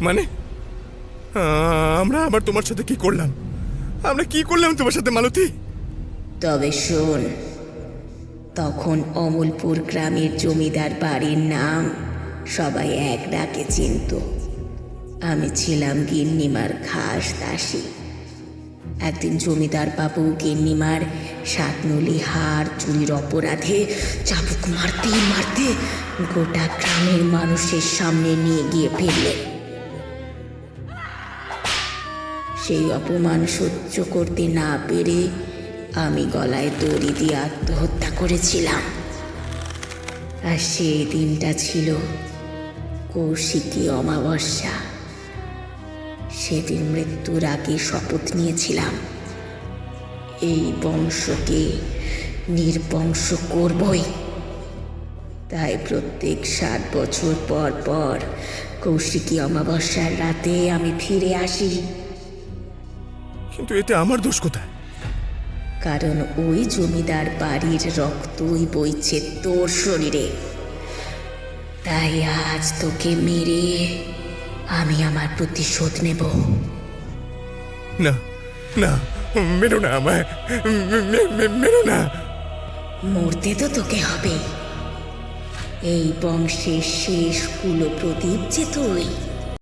মানে আমরা আবার তোমার সাথে কি করলাম? আমরা কি করলাম তোমার সাথে মালতী? তবে শোন, তখন অমলপুর গ্রামের জমিদার বাড়ির নাম সবাই এক ডাকে চিনত। আমি ছিলাম গিন্নিমার খাস দাসী। একদিন জমিদার বাবু গিন্নিমার সাতনলি হার চুরির অপরাধে চাবুক মারতে মারতে গোটা গ্রামের মানুষের সামনে নিয়ে গিয়ে ফেললেন। সেই অপমান সহ্য করতে না পেরে আমি গলায় দড়ি দিয়ে আত্মহত্যা করেছিলাম। আর সেই দিনটা ছিল কৌশিকী অমাবস্যা। সেদিন মৃত্যুর আগে শপথ নিয়েছিলাম, এই বংশকে নির্বংশ করবই। তাই প্রত্যেক 7 বছর পর পর কৌশিকী অমাবস্যার রাতে আমি ফিরে আসি। কিন্তু এতে আমার দোষ কোথায়? কারণ ওই জমিদার বাড়ির রক্তই বইছে তোর শরীরে। তাই আজ তোকে মেরে আমি আমার প্রতিশোধ নেব। না না, মেরো না আমায়, মেরো না। মরতে তো তোকে হবে। এই বংশের শেষ কুলপ্রদীপ যে তুই।